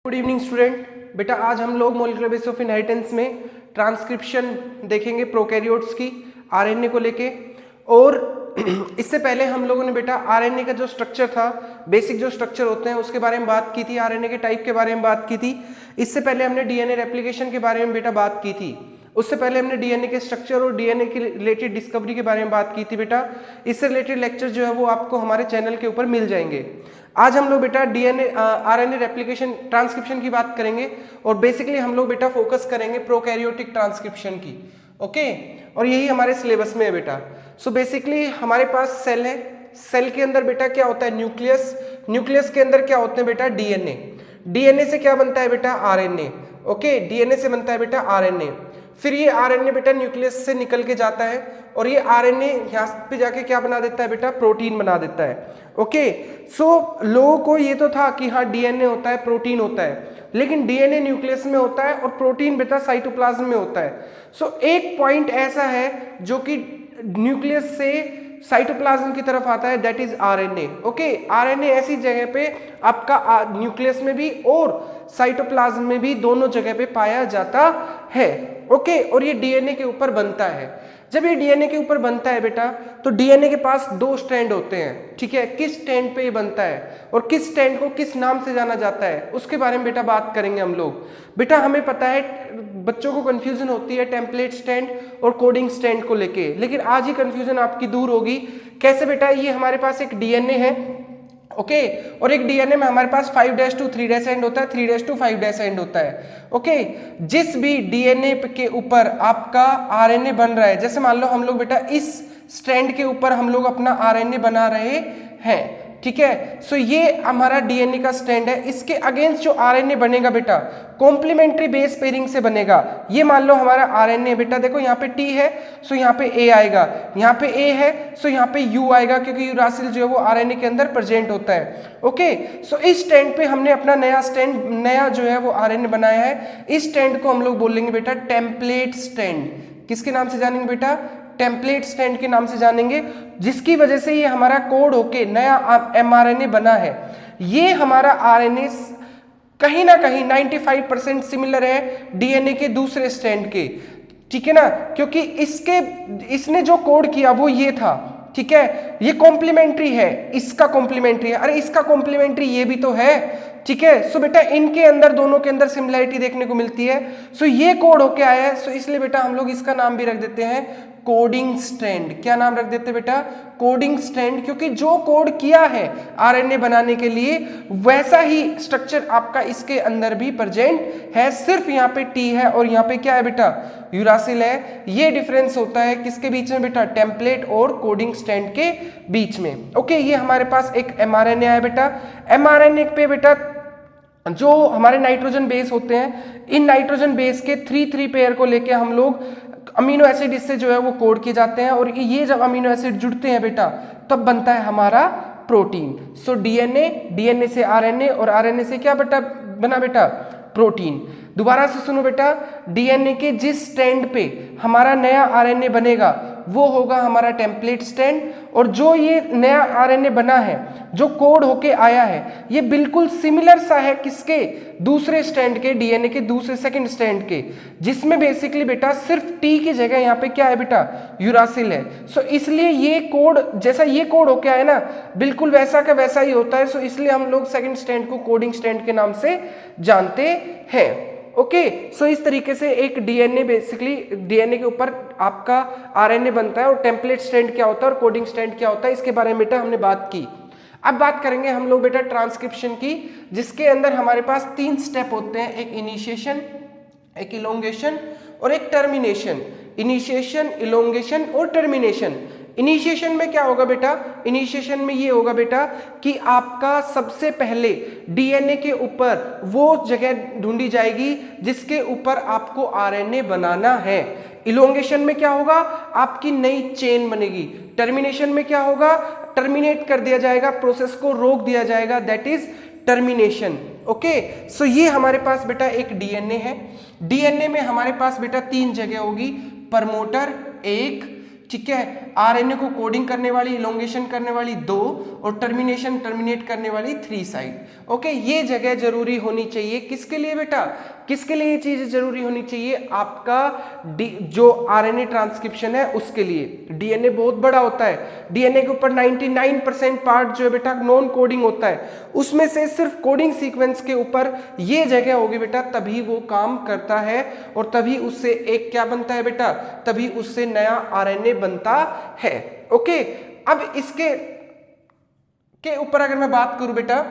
Good evening student. बेटा आज हम लोग मॉलिक्यूलर बेस ऑफ इनहेरिटेंस में ट्रांसक्रिप्शन देखेंगे प्रोकैरियोट्स की आरएनए को लेके। और इससे पहले हम लोगों ने बेटा आरएनए का जो स्ट्रक्चर था, बेसिक जो स्ट्रक्चर होते हैं उसके बारे में बात की थी, आरएनए के टाइप के बारे में बात की थी। इससे पहले हमने डीएनए रेप्लिकेशन के बारे में बेटा बात की थी। उससे पहले हमने डीएनए के स्ट्रक्चर और डीएनए की रिलेटेड डिस्कवरी के बारे में बात की थी बेटा। इससे रिलेटेड लेक्चर जो है वो आपको हमारे चैनल के ऊपर मिल जाएंगे। आज हम लोग बेटा डीएनए आरएनए रेप्लिकेशन ट्रांसक्रिप्शन की बात करेंगे और बेसिकली हम लोग बेटा फोकस करेंगे प्रोकैरियोटिक ट्रांसक्रिप्शन की। ओके, और यही हमारे सिलेबस में है बेटा। सो बेसिकली हमारे पास सेल है, सेल के अंदर बेटा क्या होता है न्यूक्लियस, न्यूक्लियस के अंदर क्या होते हैं बेटा डीएनए, डीएनए से क्या बनता है बेटा आरएनए। ओके, डीएनए से बनता है बेटा आरएनए। फिर ये आरएनए बेटा न्यूक्लियस से निकल के जाता है और ये आरएनए यहाँ पे जाके क्या बना देता है बेटा प्रोटीन बना देता है। ओके, सो लोगों को ये तो था कि हाँ डीएनए होता है, प्रोटीन होता है, लेकिन डीएनए न्यूक्लियस में होता है और प्रोटीन बेटा साइटोप्लाज्म में होता है। सो एक पॉइंट ऐसा है जो कि न्यूक्लियस से साइटोप्लाज्म की तरफ आता है, that is RNA. Okay, RNA ऐसी जगह पे आपका न्यूक्लियस में भी और साइटोप्लाज्म में भी दोनों जगह पे पाया जाता है। ओके, और ये डीएनए के ऊपर बनता है। जब ये डीएनए के ऊपर बनता है बेटा तो डीएनए के पास दो स्ट्रैंड होते हैं, ठीक है। किस स्ट्रैंड पे ये बनता है और किस स्ट्रैंड को किस नाम से जाना जाता है उसके बारे में बेटा बात करेंगे हम लोग। बेटा हमें पता है बच्चों को कंफ्यूजन होती है टेम्पलेट स्ट्रैंड और कोडिंग स्ट्रैंड को लेके, लेकिन आज ही कंफ्यूजन आपकी दूर होगी। कैसे बेटा, ये हमारे पास एक डीएनए है, ओके, और एक डीएनए में हमारे पास 5' to 3' एंड होता है, 3' to 5' एंड होता है। ओके, जिस भी डीएनए के ऊपर आपका आरएनए बन रहा है, जैसे मान लो हम लोग बेटा इस स्ट्रैंड के ऊपर हम लोग अपना आरएनए बना रहे हैं, ठीक है। सो ये हमारा डीएनए का स्ट्रैंड है, इसके अगेंस्ट जो आरएनए बनेगा बेटा कॉम्प्लीमेंट्री बेस पेयरिंग से बनेगा। ये मान लो हमारा आरएनए बेटा, देखो यहाँ पे टी है सो यहाँ पे ए आएगा, यहाँ पे ए है सो यहाँ पे यू आएगा, क्योंकि यूरासिल जो है वो आरएनए के अंदर प्रेजेंट होता है। ओके, सो इस स्ट्रैंड पे हमने अपना नया जो है वो आरएनए बनाया है। इस स्ट्रैंड को हम लोग बोलेंगे बेटा टेम्पलेट स्ट्रैंड। किसके नाम से जानेंगे बेटा, टेम्पलेट स्ट्रैंड के नाम से जानेंगे, जिसकी वजह से ये हमारा कोड होके नया एमआरएनए बना है। ये हमारा आरएनए कहीं ना कहीं 95% सिमिलर है डीएनए के दूसरे स्ट्रैंड के, ठीक है ना, क्योंकि इसने जो कोड किया वो ये था, ठीक है। ये कॉम्प्लीमेंट्री है, इसका कॉम्प्लीमेंट्री है, अरे इसका कॉम्प्लीमेंट्री ये भी तो है, ठीक है। सो बेटा इनके अंदर दोनों के अंदर सिमिलरिटी देखने को मिलती है। सो ये कोड होके आया है, सो इसलिए बेटा हम लोग इसका नाम भी रख देते हैं कोडिंग स्ट्रैंड। क्या नाम रख देते हैं बेटा, कोडिंग स्ट्रैंड, क्योंकि जो कोड किया है आरएनए बनाने के लिए वैसा ही स्ट्रक्चर आपका इसके अंदर भी प्रेजेंट है। सिर्फ यहाँ पे टी है और यहाँ पे क्या है बेटा यूरासिल है। ये डिफरेंस होता है किसके बीच में बेटा, टेम्पलेट और कोडिंग स्ट्रैंड के बीच में। ओके, ये हमारे पास एक एमआरएनए है बेटा। एमआरएनए पे बेटा जो हमारे नाइट्रोजन बेस होते हैं, इन नाइट्रोजन बेस के 3 पेयर को लेके हम लोग अमीनो एसिड इससे जो है वो कोड किए जाते हैं, और ये जब अमीनो एसिड जुड़ते हैं बेटा तब बनता है हमारा प्रोटीन। सो डीएनए से आरएनए और आरएनए से क्या बेटा बना बेटा प्रोटीन। दोबारा से सुनो बेटा, डीएनए के जिस स्ट्रैंड पे हमारा नया आरएनए बनेगा वो होगा हमारा टेम्पलेट स्ट्रैंड, और जो ये नया आरएनए बना है जो कोड होके आया है ये बिल्कुल सिमिलर सा है किसके, दूसरे स्ट्रैंड के, डीएनए के दूसरे सेकंड स्ट्रैंड के, जिसमें बेसिकली बेटा सिर्फ टी की जगह यहाँ पे क्या है बेटा यूरासिल है। सो इसलिए ये कोड जैसा ये कोड होके आया ना बिल्कुल वैसा का वैसा ही होता है। सो इसलिए हम लोग सेकंड स्ट्रैंड को कोडिंग स्ट्रैंड के नाम से जानते हैं। ओके, सो इस तरीके से एक डीएनए बेसिकली डीएनए के ऊपर आपका आरएनए बनता है, और टेम्पलेट स्ट्रैंड क्या होता है और कोडिंग स्ट्रैंड क्या होता है इसके बारे में बेटा हमने बात की। अब बात करेंगे हम लोग बेटा ट्रांसक्रिप्शन की, जिसके अंदर हमारे पास 3 स्टेप होते हैं, एक इनिशिएशन, एक इलोंगेशन और एक टर्मिनेशन। इनिशिएशन, इलोंगेशन और टर्मिनेशन। इनिशिएशन में क्या होगा बेटा, इनिशिएशन में ये होगा बेटा कि आपका सबसे पहले डीएनए के ऊपर वो जगह ढूंढी जाएगी जिसके ऊपर आपको आरएनए बनाना है। इलोंगेशन में क्या होगा, आपकी नई चेन बनेगी। टर्मिनेशन में क्या होगा, टर्मिनेट कर दिया जाएगा, प्रोसेस को रोक दिया जाएगा, दैट इज टर्मिनेशन। ओके, सो ये हमारे पास बेटा एक डीएनए है। डीएनए में हमारे पास बेटा 3 जगह होगी, प्रमोटर एक, ठीक है, आरएनए को कोडिंग करने वाली, इलोंगेशन करने वाली 2 और टर्मिनेट करने वाली 3 साइड। ओके, ये जगह जरूरी होनी चाहिए किसके लिए बेटा, किसके लिए ये चीज जरूरी होनी चाहिए, आपका जो आरएनए ट्रांसक्रिप्शन है उसके लिए। डीएनए बहुत बड़ा होता है, डीएनए के ऊपर 99% पार्ट जो है बेटा नॉन कोडिंग होता है, उसमें से सिर्फ कोडिंग सीक्वेंस के ऊपर ये जगह होगी बेटा, तभी वो काम करता है और तभी उससे एक क्या बनता है बेटा, तभी उससे नया आरएनए बनता है। ओके, अब इसके के ऊपर अगर मैं बात करूं बेटा,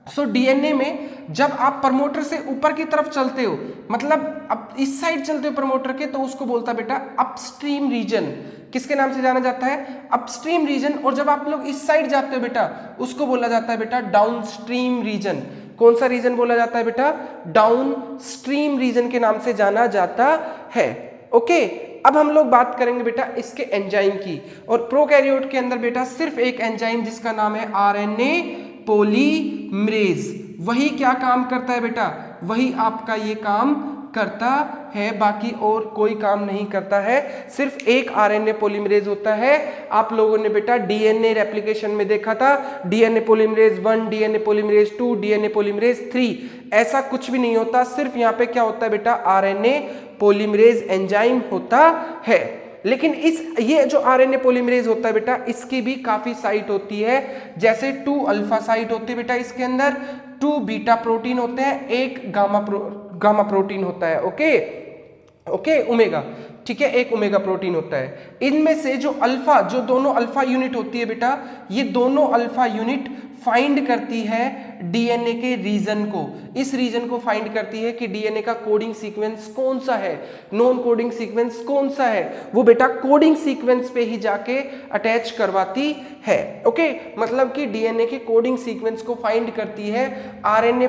सो डीएनए में जब आप प्रमोटर से ऊपर की तरफ चलते हो, मतलब अब इस साइड चलते हो प्रमोटर के, तो उसको बोलता है बेटा अपस्ट्रीम रीजन। किसके नाम से जाना जाता है, अपस्ट्रीम रीजन। और जब आप लोग इस साइड जाते हो बेटा, उसको बोला जाता है बेटा डाउनस्ट्रीम रीजन। कौन सा रीजन बोला जाता है बेटा, डाउनस्ट्रीम रीजन के नाम से जाना जाता है। ओके, अब हम लोग बात करेंगे बेटा इसके एंजाइम की। और प्रोकैरियोट के अंदर बेटा सिर्फ एक एंजाइम जिसका नाम है आरएनए पॉलीमरेज, वही क्या काम करता है बेटा, वही आपका ये काम करता है, बाकी और कोई काम नहीं करता है। सिर्फ एक आरएनए पॉलीमरेज होता है। आप लोगों ने बेटा डीएनए रेप्लिकेशन में देखा था, DNA polymerase 1, DNA polymerase 2, DNA polymerase 3, ऐसा कुछ भी नहीं होता। सिर्फ यहाँ पे क्या होता है बेटा, आरएनए पॉलीमरेज एंजाइम होता है। लेकिन ये जो आरएनए पॉलीमरेज होता है बेटा, इसकी भी काफी साइट होती है, जैसे 2 अल्फा साइट होती है बेटा इसके अंदर, 2 बीटा प्रोटीन होते हैं, 1 गामा प्रोटीन होता है। ओके, ओमेगा, ठीक है, 1 ओमेगा प्रोटीन होता है। इनमें से जो दोनों अल्फा यूनिट होती है बेटा, ये दोनों अल्फा यूनिट फाइंड करती है डीएनए के रीजन को। इस रीजन को फाइंड करती है कि डीएनए का कोडिंग सीक्वेंस कौन सा है, नॉन कोडिंग सीक्वेंस कौन सा है, वो बेटा कोडिंग सीक्वेंस पे ही जाके अटैच करवाती है। ओके, मतलब कि डीएनए के कोडिंग सीक्वेंस को फाइंड करती है आरएनए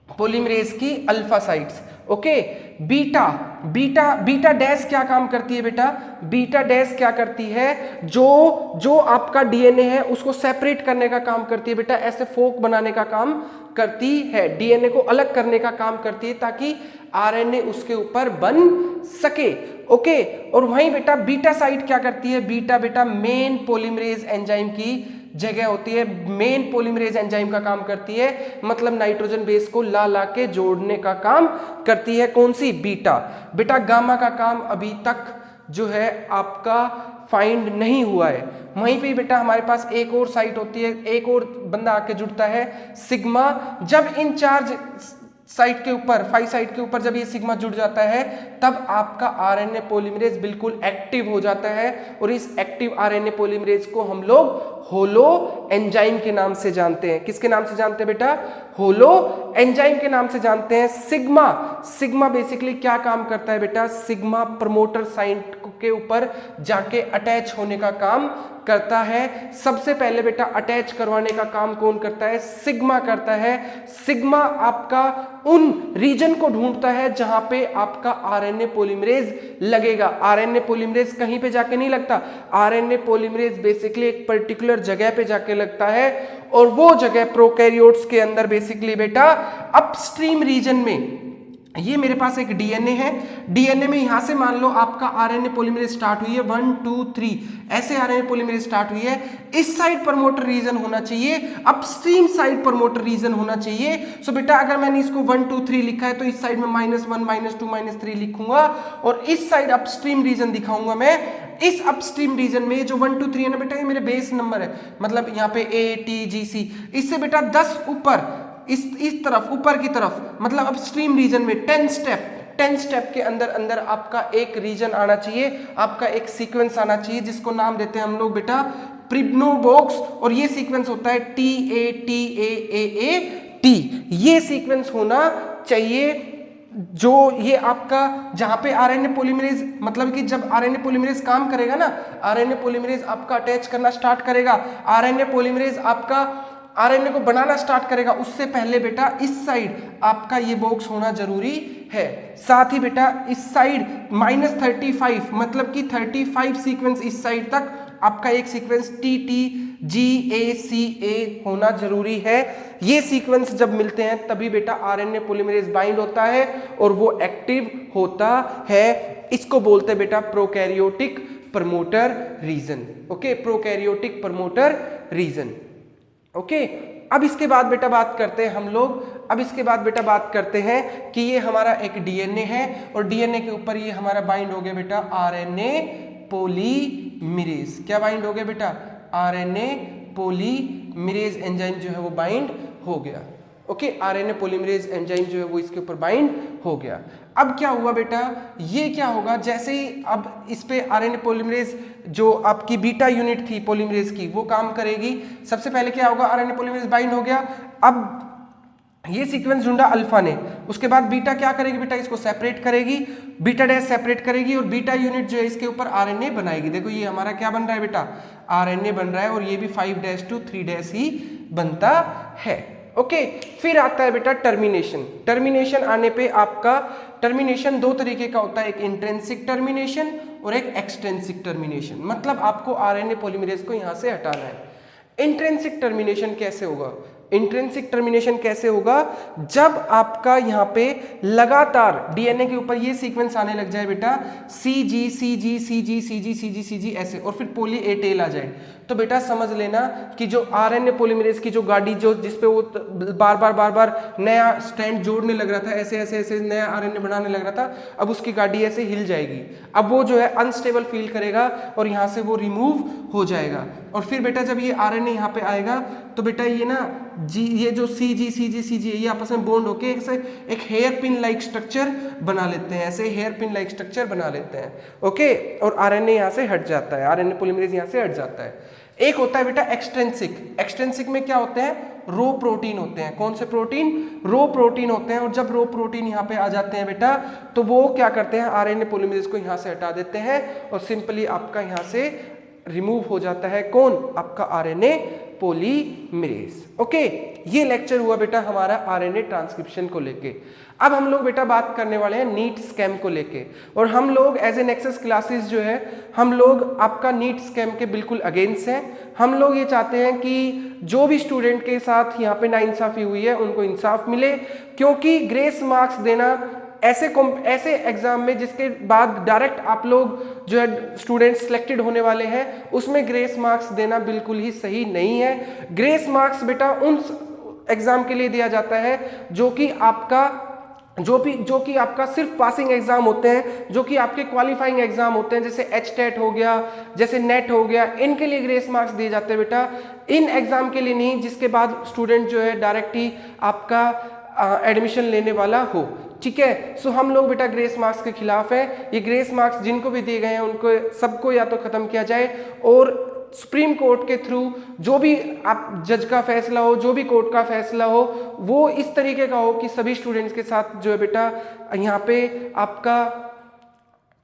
पॉलीमरेज की alpha sites. Okay, beta dash क्या काम करती है बेटा, बीटा डैश क्या करती है, जो आपका डीएनए है उसको सेपरेट करने का काम करती है बेटा, ऐसे फोक बनाने का काम करती है, डीएनए को अलग करने का काम करती है ताकि आरएनए उसके ऊपर बन सके। ओके, और वहीं बेटा बीटा साइट क्या करती है, बीटा बेटा मेन पॉलीमरेज एंजाइम की जगह होती है, मेन पॉलीमरेज एंजाइम का काम करती है, मतलब नाइट्रोजन बेस को ला के जोड़ने का काम करती है। कौन सी, बीटा। बेटा गामा का काम अभी तक जो है आपका फाइंड नहीं हुआ है। वहीं पे बेटा हमारे पास एक और साइट होती है, एक और बंदा आके जुड़ता है, सिग्मा। जब इन चार्ज साइट के ऊपर, 5 साइट के ऊपर जब ये सिग्मा जुड़ जाता है, तब आपका आरएनए पॉलीमरेज बिल्कुल एक्टिव हो जाता है। और इस एक्टिव आरएनए पॉलीमरेज को हम लोग होलो एंजाइम के नाम से जानते हैं। किसके नाम से जानते हैं बेटा, होलो एंजाइम के नाम से जानते हैं। सिग्मा बेसिकली क्या काम करता है बेटा, सिग्मा प्रमोटर साइट के ऊपर जाके अटैच होने का काम करता है। सबसे पहले बेटा अटैच करवाने का काम कौन करता है, सिग्मा करता है। सिग्मा आपका उन रीजन को ढूंढता है जहां पे आपका आरएनए पॉलीमरेज लगेगा। आरएनए पॉलीमरेज कहीं पे जाके नहीं लगता, आरएनए पॉलीमरेज बेसिकली एक पर्टिकुलर जगह पे जाके लगता है, और वो जगह प्रोकैरियोट्स के अंदर बेसिकली बेटा अपस्ट्रीम रीजन में। ये मेरे पास एक डीएनए है, डीएनए में यहां से मान लो आपका आरएनए पॉलीमरेज स्टार्ट हुई है 1 2 3, ऐसे आरएनए पॉलीमरेज स्टार्ट हुई है। इस साइड प्रमोटर रीजन होना चाहिए, अपस्ट्रीम साइड प्रमोटर रीजन होना चाहिए। सो बेटा अगर मैंने इसको 1 2 3 लिखा है तो इस साइड में -1 -2 -3 लिखूंगा, और इस साइड अपस्ट्रीम रीजन दिखाऊंगा मैं। इस अपस्ट्रीम रीजन में जो 1 2 3 है ना बेटा, ये मेरे बेस नंबर है, मतलब यहाँ पे ATGC, इससे बेटा 10 ऊपर इस तरफ ऊपर की तरफ, मतलब अपस्ट्रीम रीजन में 10 स्टेप के अंदर आपका एक रीजन आना चाहिए, आपका एक सीक्वेंस आना चाहिए, जिसको नाम देते हैं हम लोग बेटा प्रिब्नोबॉक्स। और ये सीक्वेंस होता है TATAAAT, ये सीक्वेंस होना चाहिए। जो ये आपका जहां पे आरएनए पॉलीमरेज, मतलब कि जब आरएनए पॉलीमरेज काम करेगा ना, आरएनए पॉलीमरेज आपका अटैच करना स्टार्ट करेगा, आरएनए पॉलीमरेज आपका आरएनए को बनाना स्टार्ट करेगा, उससे पहले बेटा इस साइड आपका ये बॉक्स होना जरूरी है। साथ ही बेटा इस साइड -35, मतलब कि 35 सीक्वेंस इस साइड तक आपका एक सीक्वेंस TTGACA होना जरूरी है। ये सीक्वेंस जब मिलते हैं तभी बेटा आरएनए पॉलीमरेज बाइंड होता है और वो एक्टिव होता है। इसको बोलते हैं बेटा prokaryotic promoter region. Okay, prokaryotic promoter region. Okay, अब इसके बाद बेटा बात करते हैं हम लोग, अब इसके बाद बेटा बात करते हैं कि ये हमारा एक डीएनए है और डीएनए के ऊपर ये हमारा बाइंड हो गया बेटा आरएनए पॉलीमरेज। क्या बाइंड हो गया बेटा? आरएनए पॉलीमरेज एंजाइम जो है वो बाइंड हो गया। ओके, आरएनए पॉलीमरेज एंजाइम जो है वो इसके ऊपर बाइंड हो गया। अब क्या हुआ बेटा, ये क्या होगा, जैसे ही अब इस पे आरएनए पॉलीमरेज जो आपकी बीटा यूनिट थी पॉलीमरेज की वो काम करेगी। सबसे पहले क्या होगा, आरएनए पॉलीमरेज बाइंड हो गया, अब ये सीक्वेंस ढूंढा अल्फा ने, उसके बाद बीटा क्या करेगी बेटा, इसको सेपरेट करेगी, बीटा डैश सेपरेट करेगी और बीटा यूनिट जो है इसके ऊपर आरएनए बनाएगी। देखो ये हमारा क्या बन रहा है बेटा, आरएनए बन रहा है और ये भी 5' to 3' ही बनता है। ओके, फिर आता है बेटा टर्मिनेशन। टर्मिनेशन आने पे आपका टर्मिनेशन दो तरीके का होता है, एक इंट्रिंसिक टर्मिनेशन और एक एक्सट्रिंसिक टर्मिनेशन। मतलब आपको आरएनए पॉलीमरेज को यहां से हटाना है। इंट्रिंसिक टर्मिनेशन कैसे होगा? इंट्रिंसिक टर्मिनेशन कैसे होगा, जब आपका यहाँ पे लगातार डीएनए के ऊपर ये सीक्वेंस आने लग जाए बेटा, CG CG CG CG CG CG ऐसे, और फिर पोली ए टेल आ जाए, तो बेटा समझ लेना कि जो आरएनए पॉलीमरेज की जो गाड़ी जो जिसपे वो बार बार नया स्ट्रैंड जोड़ने लग रहा था, ऐसे ऐसे ऐसे नया आरएनए बनाने लग रहा था, अब उसकी गाड़ी ऐसे हिल जाएगी, अब वो जो है अनस्टेबल फील करेगा और यहाँ से वो रिमूव हो जाएगा। और फिर बेटा जब ये आरएनए यहाँ पे आएगा तो बेटा ये ना ये जो CG ये आपस में बॉन्ड होके एक हेयर पिन लाइक स्ट्रक्चर बना लेते हैं, ऐसे हेयर पिन लाइक स्ट्रक्चर बना लेते हैं। ओके, और आरएनए यहाँ से हट जाता है, आरएनए पॉलीमरेज यहाँ से हट जाता है। एक होता है बेटा एक्सट्रिंसिक। एक्सट्रिंसिक में क्या होते हैं, रो प्रोटीन होते हैं। कौन से प्रोटीन? रो प्रोटीन होते हैं। और जब रो प्रोटीन यहाँ पे आ जाते हैं बेटा, तो वो क्या करते हैं, आरएनए पॉलीमरेज को यहाँ से हटा देते हैं और सिंपली आपका यहाँ से रिमूव हो जाता है कौन, आपका आरएनए पॉलीमरेज। ओके, ये लेक्चर हुआ बेटा हमारा आरएनए ट्रांसक्रिप्शन को लेके। अब हम लोग बेटा बात करने वाले हैं नीट स्कैम को लेके, और हम लोग एज ए नेक्सस क्लासेस जो है हम लोग आपका नीट स्कैम के बिल्कुल अगेंस्ट हैं। हम लोग ये चाहते हैं कि जो भी स्टूडेंट के साथ यहाँ पे नाइंसाफी हुई है उनको इंसाफ मिले, क्योंकि ग्रेस मार्क्स देना ऐसे एग्जाम में जिसके बाद डायरेक्ट आप लोग जो है स्टूडेंट सिलेक्टेड होने वाले हैं, उसमें ग्रेस मार्क्स देना बिल्कुल ही सही नहीं है। ग्रेस मार्क्स बेटा उन एग्जाम के लिए दिया जाता है जो कि आपका सिर्फ पासिंग एग्जाम होते हैं, जो कि आपके क्वालिफाइंग एग्जाम होते हैं, जैसे HTET हो गया, जैसे नेट हो गया, इनके लिए ग्रेस मार्क्स दिए जाते हैं बेटा, इन एग्जाम के लिए नहीं जिसके बाद स्टूडेंट जो है डायरेक्ट ही आपका एडमिशन लेने वाला हो। ठीक है, सो हम लोग बेटा ग्रेस मार्क्स के खिलाफ है। ये ग्रेस मार्क्स जिनको भी दिए गए हैं उनको सबको या तो खत्म किया जाए, और सुप्रीम कोर्ट के थ्रू जो भी आप जज का फैसला हो, जो भी कोर्ट का फैसला हो, वो इस तरीके का हो कि सभी स्टूडेंट्स के साथ जो है बेटा यहाँ पे आपका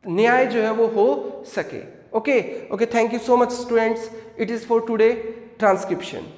न्याय जो है वो हो सके। Okay, thank you so much students, it is for today transcription.